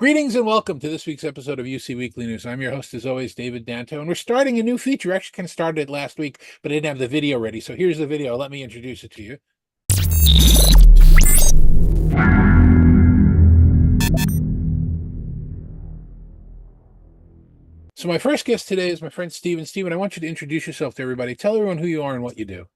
Greetings and welcome to this week's episode of UC Weekly News. I'm your host, as always, David Danto, and we're starting a new feature. Actually, kind of started it last week, but I didn't have the video ready. So here's the video. Let me introduce it to you. So my first guest today is my friend Steven. Steven, I want you to introduce yourself to everybody. Tell everyone who you are and what you do.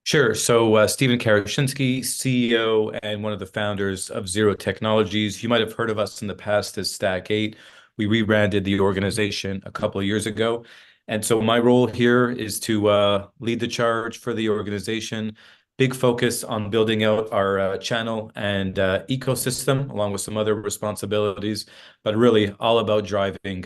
Sure. So Stephen Karachinsky, CEO and one of the founders of Ziro Technologies. You might have heard of us in the past as Stack 8. We rebranded the organization a couple of years ago. And so my role here is to lead the charge for the organization. Big focus on building out our channel and ecosystem, along with some other responsibilities, but really all about driving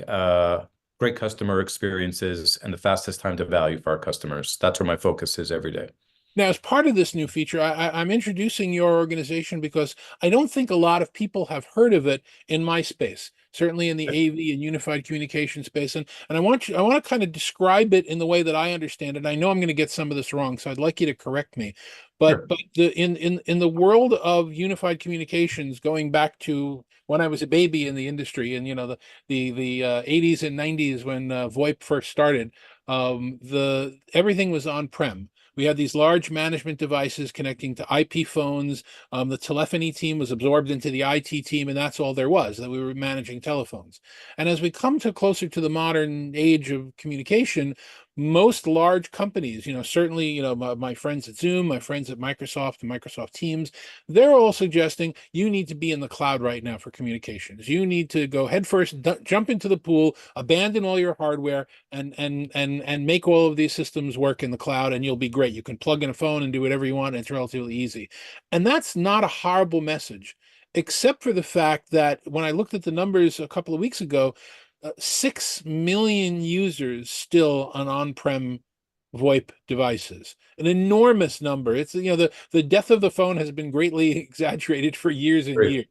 great customer experiences and the fastest time to value for our customers. That's where my focus is every day. Now, as part of this new feature, I'm introducing your organization because I don't think a lot of people have heard of it in my space, certainly in the AV and unified communication space. And I want to kind of describe it in the way that I understand it. I know I'm going to get some of this wrong, so I'd like you to correct me. But Sure. In the world of unified communications, going back to when I was a baby in the industry, and the 80s and 90s when VoIP first started, the everything was on-prem. We had these large management devices connecting to IP phones. The telephony team was absorbed into the IT team, and that's all there was, that we were managing telephones. And as we come to closer to the modern age of communication, most large companies, certainly, my friends at Zoom, my friends at Microsoft and Microsoft Teams, they're all suggesting you need to be in the cloud right now for communications. You need to go headfirst, jump into the pool, abandon all your hardware, and make all of these systems work in the cloud, and you'll be great. You can plug in a phone and do whatever you want, and it's relatively easy. And that's not a horrible message, except for the fact that when I looked at the numbers a couple of weeks ago, 6 million users still on on-prem VoIP devices, an enormous number. It's, the death of the phone has been greatly exaggerated for years and Great. years.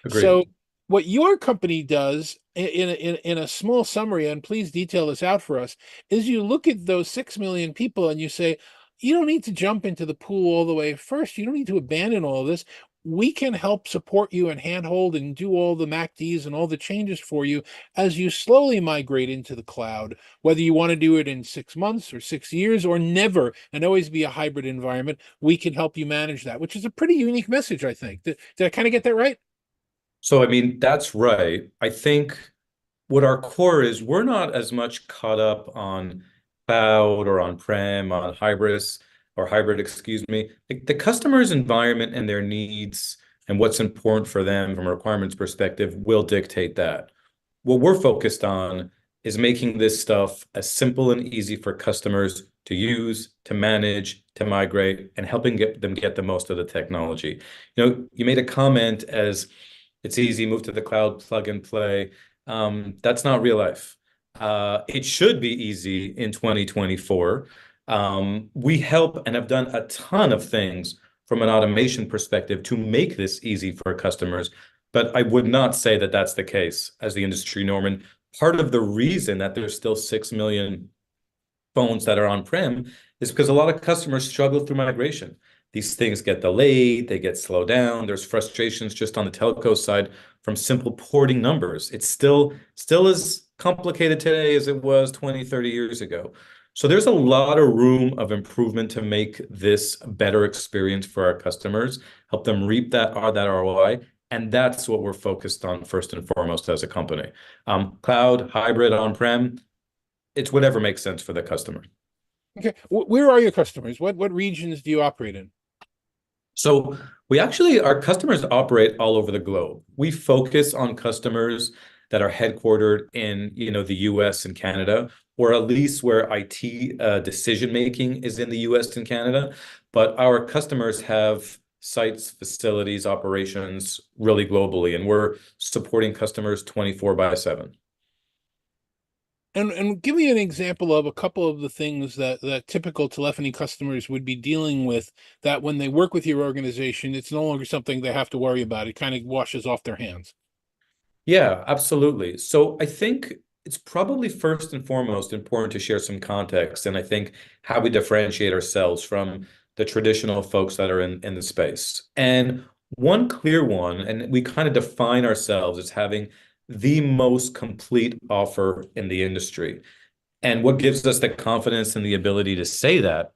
Agreed. So what your company does in a small summary, and please detail this out for us, is you look at those 6 million people and you say, you don't need to jump into the pool all the way first. You don't need to abandon all of this. We can help support you and handhold and do all the MACDs and all the changes for you as you slowly migrate into the cloud, whether you want to do it in 6 months or 6 years or never, and always be a hybrid environment. We can help you manage that, which is a pretty unique message, I think. Did I kind of get that right? So, I mean, that's right. I think what our core is, we're not as much caught up on cloud or on-prem, on hybrid, excuse me. The customer's environment and their needs and what's important for them from a requirements perspective will dictate that. What we're focused on is making this stuff as simple and easy for customers to use, to manage, to migrate, and helping them get the most of the technology. You made a comment as it's easy, move to the cloud, plug and play. That's not real life. It should be easy in 2024. We help and have done a ton of things from an automation perspective to make this easy for customers, but I would not say that that's the case as the industry norm. And part of the reason that there's still 6 million phones that are on-prem is because a lot of customers struggle through migration. These things get delayed, they get slowed down. There's frustrations just on the telco side from simple porting numbers. It's still as complicated today as it was 20, 30 years ago. So there's a lot of room of improvement to make this a better experience for our customers, help them reap that ROI. And that's what we're focused on first and foremost as a company. Cloud, hybrid, on-prem, it's whatever makes sense for the customer. Okay. Where are your customers? What regions do you operate in? So our customers operate all over the globe. We focus on customers that are headquartered in, the US and Canada, or at least where IT decision making is in the US and Canada. But our customers have sites, facilities, operations really globally, and we're supporting customers 24/7. And give me an example of a couple of the things that typical telephony customers would be dealing with, that when they work with your organization, it's no longer something they have to worry about. It kind of washes off their hands. Yeah, absolutely. So I think it's probably first and foremost important to share some context, and I think how we differentiate ourselves from the traditional folks that are in the space. And One clear one, and we kind of define ourselves as having the most complete offer in the industry. And what gives us the confidence and the ability to say that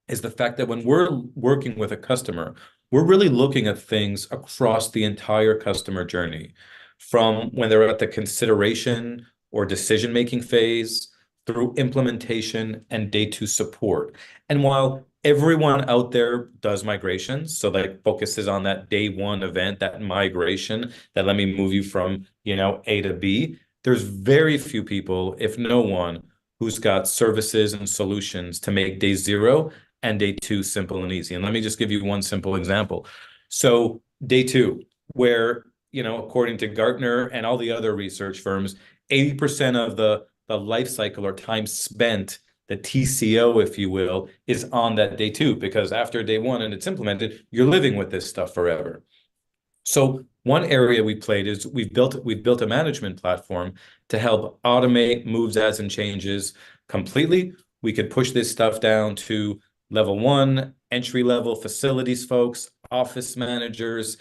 is the fact that when we're working with a customer, we're really looking at things across the entire customer journey, from when they're at the consideration or decision-making phase through implementation and day two support. And while everyone out there does migrations, so that focuses on that day one event, that migration, that let me move you from, A to B, there's very few people, if no one, who's got services and solutions to make day zero and day two simple and easy. And let me just give you one simple example. So day two, where, according to Gartner and all the other research firms, 80% of the life cycle or time spent, the TCO, if you will, is on that day two, because after day one and it's implemented, you're living with this stuff forever. So one area we played is we've built a management platform to help automate moves, adds, and changes completely. We could push this stuff down to level one, entry-level facilities folks, office managers,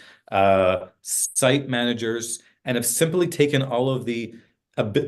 site managers, and have simply taken all of the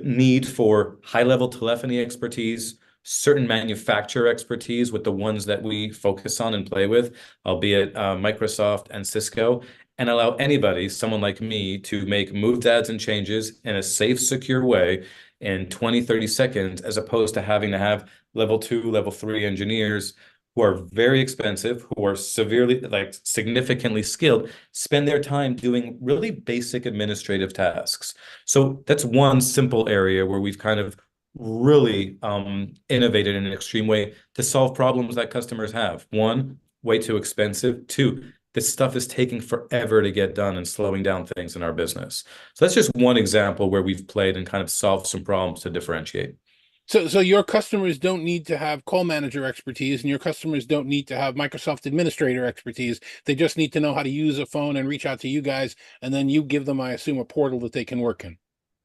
need for high-level telephony expertise, certain manufacturer expertise with the ones that we focus on and play with, albeit Microsoft and Cisco, and allow anybody, someone like me, to make moves, adds, and changes in a safe, secure way in 20, 30 seconds, as opposed to having to have level two, level three engineers who are very expensive, who are severely, like significantly skilled, spend their time doing really basic administrative tasks. So that's one simple area where we've kind of really innovated in an extreme way to solve problems that customers have. One, way too expensive. Two, this stuff is taking forever to get done and slowing down things in our business. So that's just one example where we've played and kind of solved some problems to differentiate. So your customers don't need to have call manager expertise, and your customers don't need to have Microsoft administrator expertise. They just need to know how to use a phone and reach out to you guys, and then you give them, I assume, a portal that they can work in.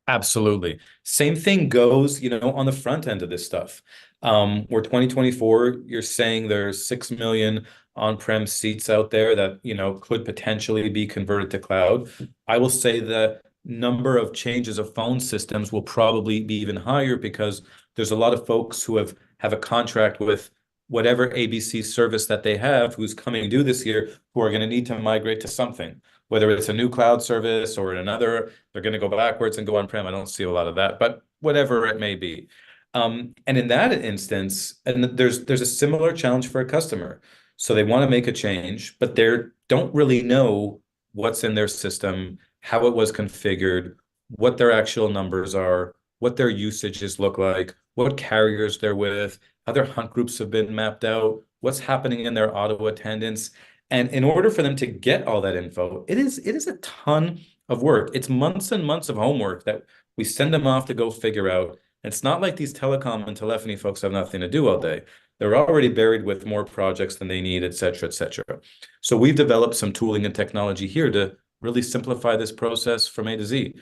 Absolutely. Same thing goes, on the front end of this stuff. Where 2024, you're saying there's 6 million on-prem seats out there that, could potentially be converted to cloud. I will say the number of changes of phone systems will probably be even higher because there's a lot of folks who have a contract with whatever ABC service that they have who's coming due this year who are going to need to migrate to something, whether it's a new cloud service or another, they're going to go backwards and go on-prem. I don't see a lot of that, but whatever it may be. And in that instance, and there's a similar challenge for a customer. So they want to make a change, but they don't really know what's in their system, how it was configured, what their actual numbers are, what their usages look like, what carriers they're with, how their hunt groups have been mapped out, what's happening in their auto attendance. And in order for them to get all that info, it is a ton of work. It's months and months of homework that we send them off to go figure out. It's not like these telecom and telephony folks have nothing to do all day. They're already buried with more projects than they need, et cetera, et cetera. So we've developed some tooling and technology here to really simplify this process from A to Z.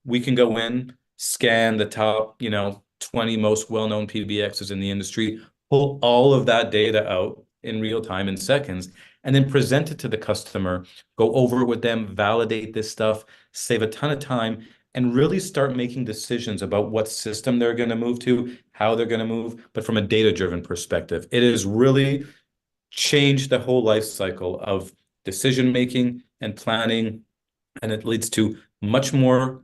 We can go in, scan the top, 20 most well-known PBXs in the industry, pull all of that data out in real time in seconds, and then present it to the customer, go over it with them, validate this stuff, save a ton of time, and really start making decisions about what system they're going to move to, how they're going to move, but from a data-driven perspective. It has really changed the whole life cycle of decision making and planning, and it leads to much more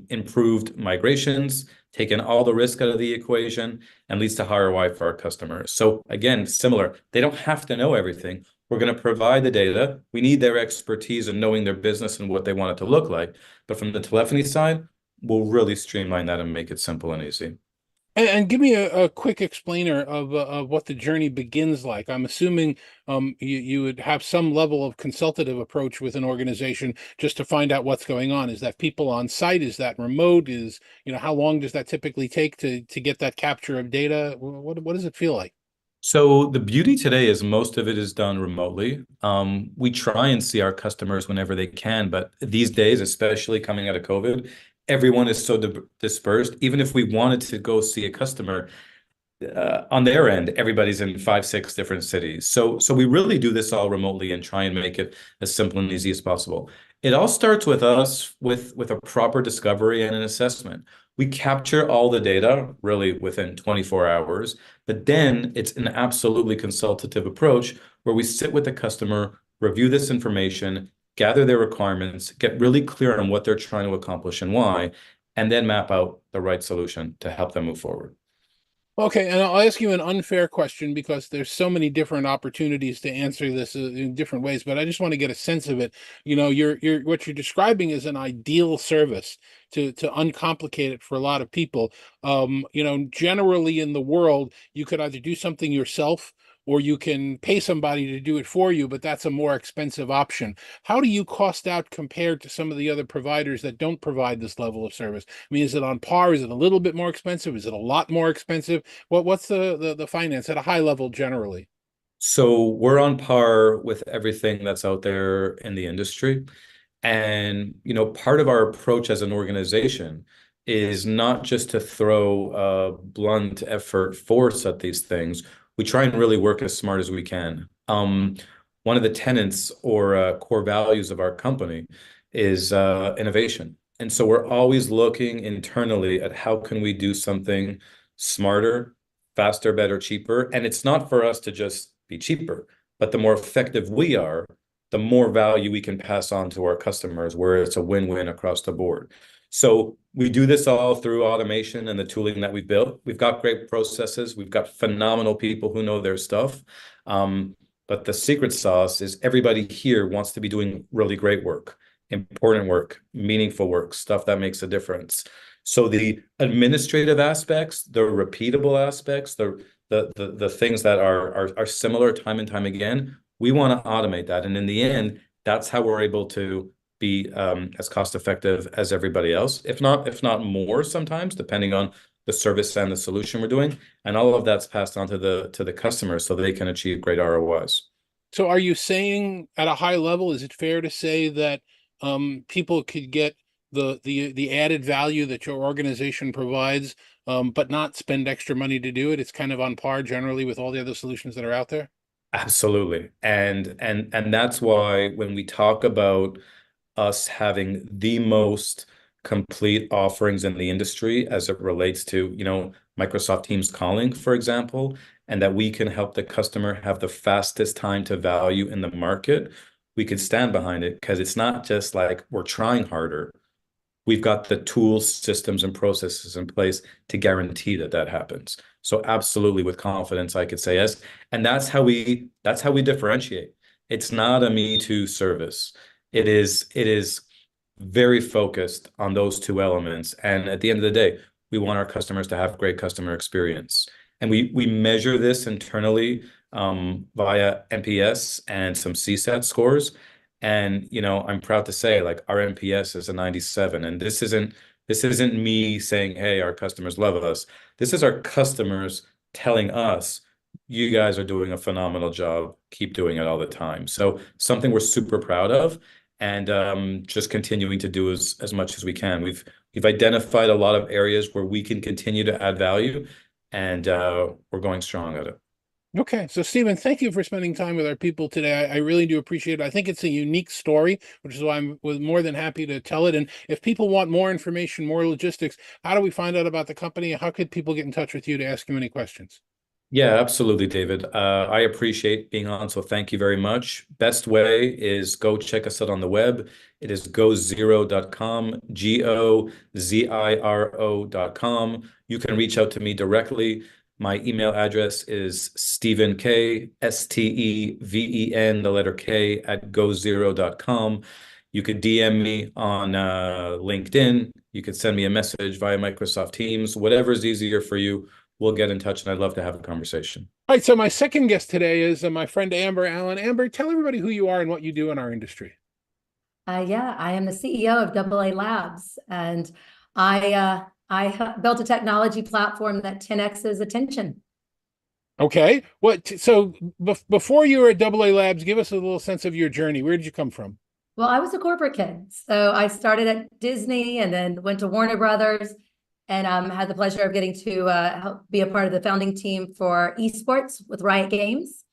improved migrations, taking all the risk out of the equation, and leads to higher ROI for our customers. So again, similar, they don't have to know everything. We're going to provide the data. We need their expertise in knowing their business and what they want it to look like. But from the telephony side, we'll really streamline that and make it simple and easy. And give me a quick explainer of what the journey begins like. I'm assuming you would have some level of consultative approach with an organization just to find out what's going on. Is that people on site? Is that remote? How long does that typically take to get that capture of data? What does it feel like? So the beauty today is most of it is done remotely. We try and see our customers whenever they can, but these days, especially coming out of COVID, everyone is so dispersed. Even if we wanted to go see a customer, on their end, everybody's in 5, 6 different cities. So we really do this all remotely and try and make it as simple and easy as possible. It all starts with us with a proper discovery and an assessment. We capture all the data really within 24 hours, but then it's an absolutely consultative approach where we sit with the customer, review this information, gather their requirements, get really clear on what they're trying to accomplish and why, and then map out the right solution to help them move forward. Okay, and I'll ask you an unfair question because there's so many different opportunities to answer this in different ways, but I just want to get a sense of it. You know, you're what you're describing is an ideal service to uncomplicate it for a lot of people. You know, generally in the world, you could either do something yourself or you can pay somebody to do it for you, but that's a more expensive option. How do you cost out compared to some of the other providers that don't provide this level of service? I mean, is it on par? Is it a little bit more expensive? Is it a lot more expensive? What's the finance at a high level generally? So we're on par with everything that's out there in the industry. And, part of our approach as an organization is not just to throw blunt effort force at these things. We try and really work as smart as we can. One of the tenets or core values of our company is innovation. And so we're always looking internally at how can we do something smarter, faster, better, cheaper. And it's not for us to just be cheaper, but the more effective we are, the more value we can pass on to our customers, where it's a win-win across the board. So we do this all through automation and the tooling that we've built. We've got great processes. We've got phenomenal people who know their stuff. But the secret sauce is everybody here wants to be doing really great work, important work, meaningful work, stuff that makes a difference. So the administrative aspects, the repeatable aspects, the things that are similar time and time again, we want to automate that. And in the end, that's how we're able to be as cost effective as everybody else, if not more sometimes, depending on the service and the solution we're doing. And all of that's passed on to the customer so they can achieve great ROIs. So are you saying at a high level, is it fair to say that people could get the added value that your organization provides, but not spend extra money to do it? It's kind of on par generally with all the other solutions that are out there. Absolutely. And that's why when we talk about us having the most complete offerings in the industry as it relates to, Microsoft Teams calling, for example, and that we can help the customer have the fastest time to value in the market, we can stand behind it because it's not just like we're trying harder. We've got the tools, systems, and processes in place to guarantee that that happens. So absolutely, with confidence, I could say yes. And that's how we differentiate. It's not a me too service. It is very focused on those two elements. And at the end of the day, we want our customers to have great customer experience. And we measure this internally via NPS and some CSAT scores. And I'm proud to say, like, our NPS is a 97. And this isn't me saying, hey, our customers love us. This is our customers telling us, you guys are doing a phenomenal job. Keep doing it all the time. So something we're super proud of, and just continuing to do as much as we can. We've identified a lot of areas where we can continue to add value, and we're going strong at it. Okay, so Stephen, thank you for spending time with our people today. I really do appreciate it. I think it's a unique story, which is why I'm was more than happy to tell it. And if people want more information, more logistics, how do we find out about the company? How could people get in touch with you to ask you any questions? Yeah, absolutely, David. I appreciate being on, so thank you very much. Best way is go check us out on the web. It is goziro.com, GOZIRO.com. You can reach out to me directly. My email address is Stephen K, STEVEN, the letter K, at goziro.com. You could DM me on LinkedIn. You could send me a message via Microsoft Teams, whatever is easier for you. We'll get in touch, and I'd love to have a conversation. All right, so my second guest today is my friend Amber Allen. Amber, tell everybody who you are and what you do in our industry. Yeah, I am the CEO of DoubleA Labs, and I built a technology platform that 10x's attention. Okay, so before you were at DoubleA Labs, give us a little sense of your journey. Where did you come from? Well, I was a corporate kid, so I started at Disney and then went to Warner Brothers, and had the pleasure of getting to help be a part of the founding team for esports with Riot Games.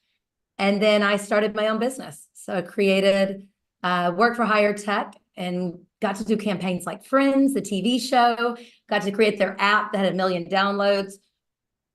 And then I started my own business. So I created, worked for Higher Tech and got to do campaigns like Friends, the TV show, got to create their app that had 1 million downloads.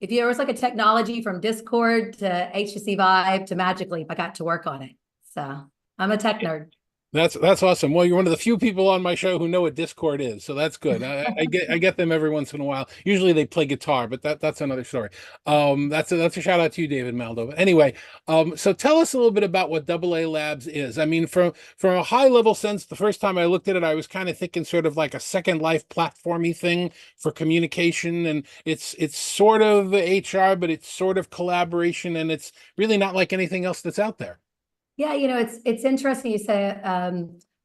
If there was like a technology from Discord to HTC Vive to Magic Leap, I got to work on it. So I'm a tech nerd. That's awesome. Well, you're one of the few people on my show who know what Discord is, so that's good. I get them every once in a while. Usually they play guitar, but that's another story. That's a shout out to you, David Maldo. But anyway, so tell us a little bit about what DoubleA Labs is. I mean, from a high level sense, the first time I looked at it, I was kind of thinking sort of like a Second Life platformy thing for communication, and it's sort of HR, but it's sort of collaboration, and it's really not like anything else that's out there. Yeah, it's interesting you say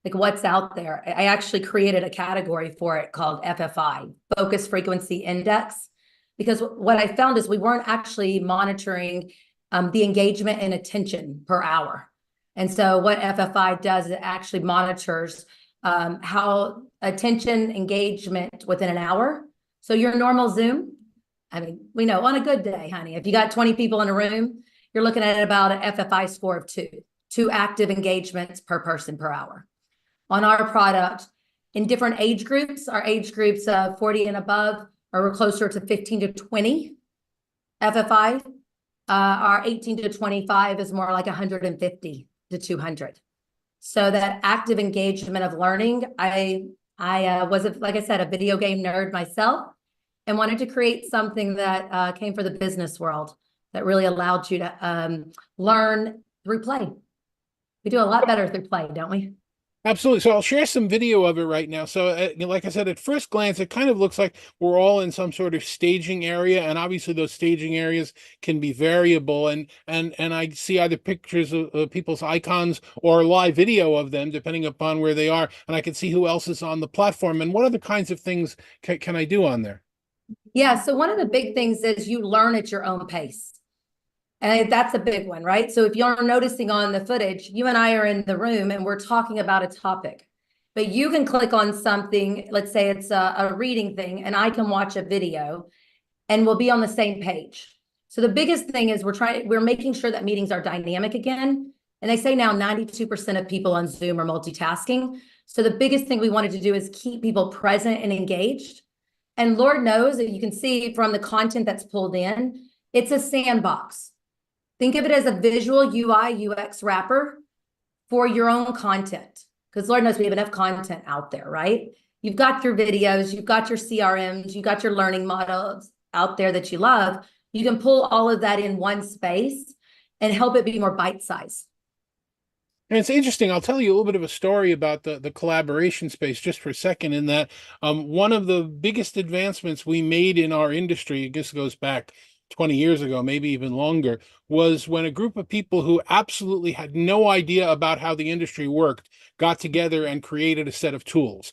like what's out there. I actually created a category for it called FFI, Focus Frequency Index, because what I found is we weren't actually monitoring the engagement and attention per hour. And so what FFI does is it actually monitors how attention engagement within an hour. So your normal Zoom, I mean, we know on a good day, honey, if you got 20 people in a room, you're looking at about an FFI score of 2 active engagements per person per hour. On our product, in different age groups, our age groups of 40 and above are closer to 15 to 20 FFI. Our 18 to 25 is more like 150 to 200. So that active engagement of learning, I was, like I said, a video game nerd myself and wanted to create something that came for the business world that really allowed you to learn through play. We do a lot better through play, don't we? Absolutely. So I'll share some video of it right now. So like I said, at first glance, it kind of looks like we're all in some sort of staging area. And obviously those staging areas can be variable. And I see either pictures of people's icons or live video of them, depending upon where they are. And I can see who else is on the platform. And what other kinds of things can I do on there? Yeah. So one of the big things is you learn at your own pace. And that's a big one, right? So if you're noticing on the footage, you and I are in the room and we're talking about a topic, but you can click on something, let's say it's a reading thing, and I can watch a video and we'll be on the same page. So the biggest thing is we're making sure that meetings are dynamic again. And they say now 92% of people on Zoom are multitasking. So the biggest thing we wanted to do is keep people present and engaged. And Lord knows that you can see from the content that's pulled in, it's a sandbox. Think of it as a visual UI, UX wrapper for your own content. Because Lord knows we have enough content out there, right? You've got your videos, you've got your CRMs, you've got your learning models out there that you love. You can pull all of that in one space and help it be more bite-sized. And it's interesting. I'll tell you a little bit of a story about the collaboration space just for a second, in that one of the biggest advancements we made in our industry, I guess it goes back 20 years ago, maybe even longer, was when a group of people who absolutely had no idea about how the industry worked got together and created a set of tools.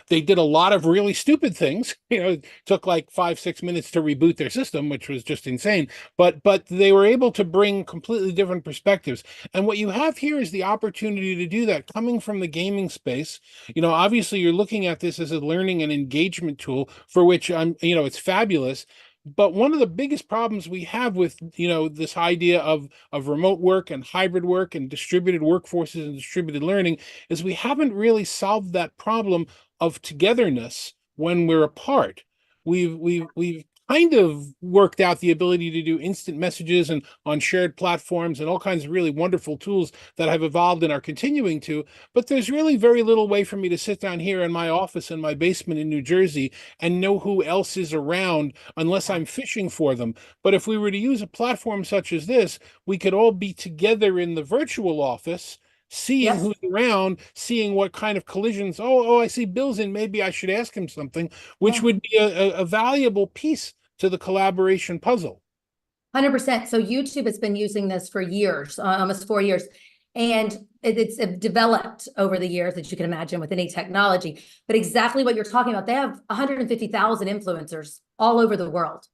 They did a lot of really stupid things. It took like 5-6 minutes to reboot their system, which was just insane. But they were able to bring completely different perspectives. And what you have here is the opportunity to do that coming from the gaming space. Obviously you're looking at this as a learning and engagement tool for which it's fabulous. But one of the biggest problems we have with, this idea of remote work and hybrid work and distributed workforces and distributed learning is we haven't really solved that problem of togetherness when we're apart. We've kind of worked out the ability to do instant messages and on shared platforms and all kinds of really wonderful tools that have evolved and are continuing to, but there's really very little way for me to sit down here in my office in my basement in New Jersey and know who else is around unless I'm fishing for them. But if we were to use a platform such as this, we could all be together in the virtual office, seeing who's around, seeing what kind of collisions. Oh, I see Bill's in. Maybe I should ask him something, which would be a valuable piece to the collaboration puzzle. 100%. So YouTube has been using this for years, almost 4 years. And it's developed over the years, as you can imagine, with any technology. But exactly what you're talking about, they have 150,000 influencers all over the world,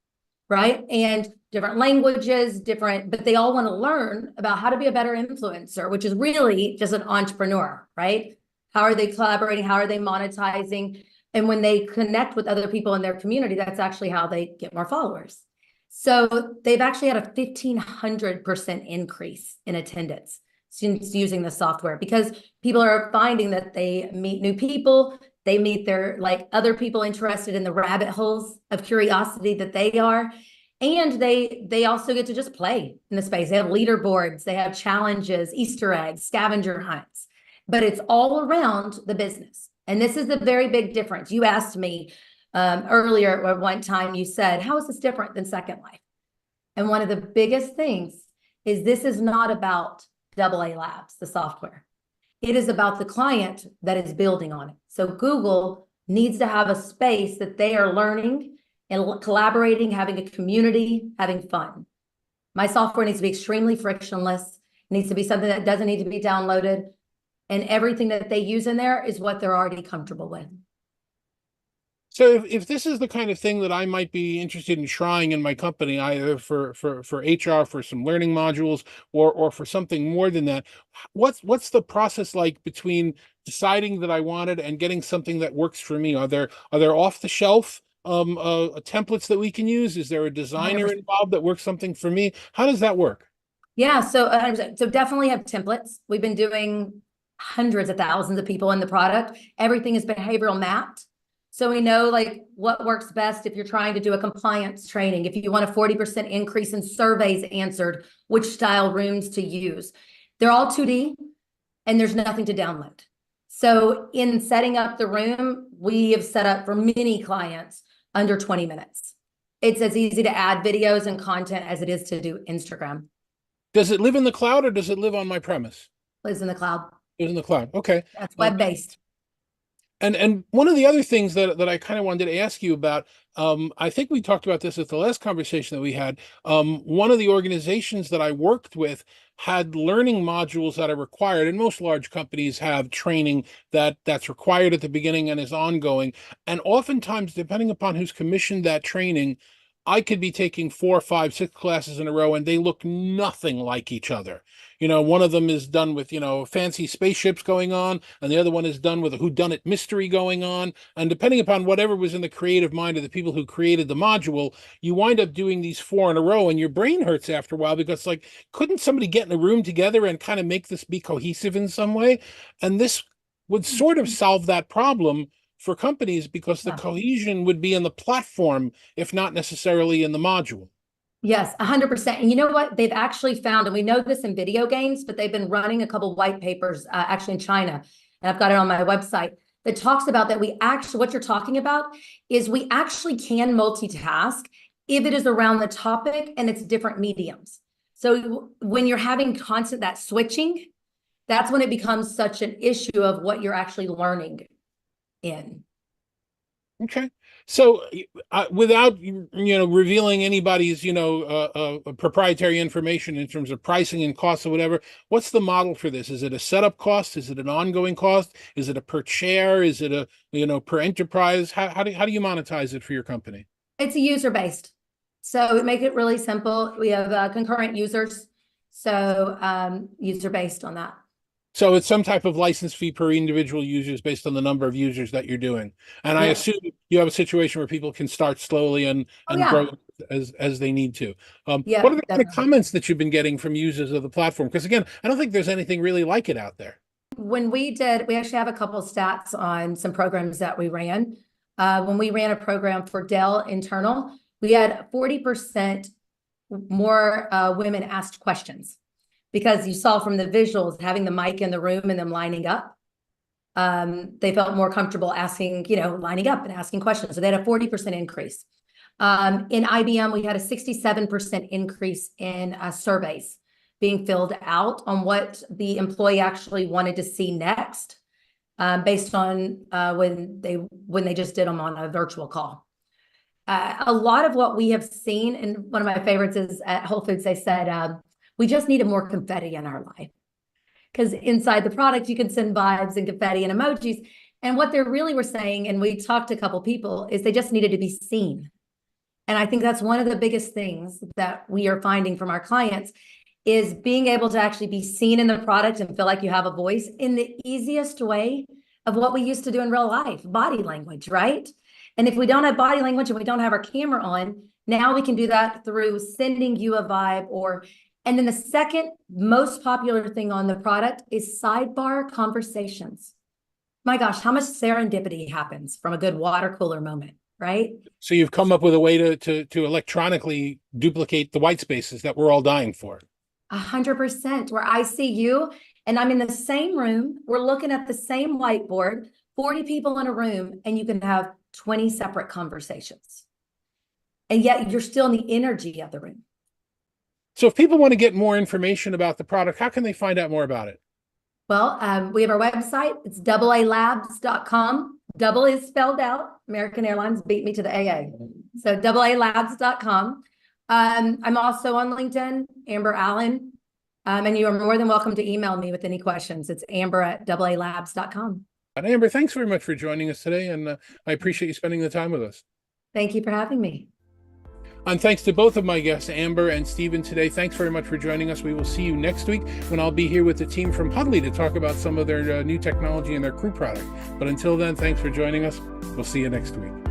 right? And different languages, but they all want to learn about how to be a better influencer, which is really just an entrepreneur, right? How are they collaborating? How are they monetizing? And when they connect with other people in their community, that's actually how they get more followers. So they've actually had a 1,500% increase in attendance since using the software, because people are finding that they meet new people, they meet their like other people interested in the rabbit holes of curiosity that they are. And they also get to just play in the space. They have leaderboards, they have challenges, Easter eggs, scavenger hunts, but it's all around the business. And this is the very big difference. You asked me earlier at one time, you said, how is this different than Second Life? And one of the biggest things is this is not about DoubleA Labs, the software. It is about the client that is building on it. So Google needs to have a space that they are learning and collaborating, having a community, having fun. My software needs to be extremely frictionless. It needs to be something that doesn't need to be downloaded. And everything that they use in there is what they're already comfortable with. So if this is the kind of thing that I might be interested in trying in my company, either for HR, for some learning modules, or for something more than that, what's the process like between deciding that I want it and getting something that works for me? Are there off the shelf templates that we can use? Is there a designer involved that works something for me? How does that work? Yeah, so definitely have templates. We've been doing hundreds of thousands of people in the product. Everything is behavioral mapped. So we know like what works best if you're trying to do a compliance training, if you want a 40% increase in surveys answered, which style rooms to use. They're all 2D and there's nothing to download. So in setting up the room, we have set up for many clients under 20 minutes. It's as easy to add videos and content as it is to do Instagram. Does it live in the cloud or does it live on my premise? Lives in the cloud. Lives in the cloud. Okay. That's web-based. And one of the other things that I kind of wanted to ask you about, I think we talked about this at the last conversation that we had. One of the organizations that I worked with had learning modules that are required, and most large companies have training that's required at the beginning and is ongoing. And oftentimes, depending upon who's commissioned that training, I could be taking 4, 5, 6 classes in a row, and they look nothing like each other. One of them is done with, fancy spaceships going on, and the other one is done with a whodunit mystery going on. And depending upon whatever was in the creative mind of the people who created the module, you wind up doing these 4 in a row, and your brain hurts after a while because, like, couldn't somebody get in a room together and kind of make this be cohesive in some way? And this would sort of solve that problem for companies, because the cohesion would be in the platform, if not necessarily in the module. Yes, 100%. And you know what? They've actually found, and we know this in video games, but they've been running a couple white papers actually in China, and I've got it on my website, that talks about that what you're talking about is we actually can multitask if it is around the topic and it's different mediums. So when you're having constant that switching, that's when it becomes such an issue of what you're actually learning in. Okay. So without, revealing anybody's, proprietary information in terms of pricing and costs or whatever, what's the model for this? Is it a setup cost? Is it an ongoing cost? Is it a per chair? Is it a, per enterprise? How do you monetize it for your company? It's a user-based. So we make it really simple. We have concurrent users. So user-based on that. So it's some type of license fee per individual users based on the number of users that you're doing. And I assume you have a situation where people can start slowly and grow as they need to. What are the kind of comments that you've been getting from users of the platform? Because again, I don't think there's anything really like it out there. When we actually have a couple of stats on some programs that we ran. When we ran a program for Dell internal, we had 40% more women asked questions. Because you saw from the visuals, having the mic in the room and them lining up, they felt more comfortable asking, lining up and asking questions. So they had a 40% increase. In IBM, we had a 67% increase in surveys being filled out on what the employee actually wanted to see next, based on when they just did them on a virtual call. A lot of what we have seen, and one of my favorites is at Whole Foods, they said, we just needed more confetti in our life, because inside the product, you can send vibes and confetti and emojis. And what they really were saying, and we talked to a couple people, is they just needed to be seen. And I think that's one of the biggest things that we are finding from our clients, is being able to actually be seen in the product and feel like you have a voice in the easiest way of what we used to do in real life, body language, right? And if we don't have body language and we don't have our camera on, now we can do that through sending you a vibe and then the second most popular thing on the product is sidebar conversations. My gosh, how much serendipity happens from a good water cooler moment, right? So you've come up with a way to electronically duplicate the white spaces that we're all dying for. 100%, where I see you and I'm in the same room, we're looking at the same whiteboard, 40 people in a room, and you can have 20 separate conversations. And yet you're still in the energy of the room. So if people want to get more information about the product, how can they find out more about it? Well, we have our website. It's DoubleALabs.com. Double is spelled out. American Airlines beat me to the AA. So DoubleALabs.com. I'm also on LinkedIn, Amber Allen. And you are more than welcome to email me with any questions. It's amber@doublealabs.com. And Amber, thanks very much for joining us today. And I appreciate you spending the time with us. Thank you for having me. And thanks to both of my guests, Amber and Stephen, today. Thanks very much for joining us. We will see you next week when I'll be here with the team from Huddly to talk about some of their new technology and their crew product. But until then, thanks for joining us. We'll see you next week.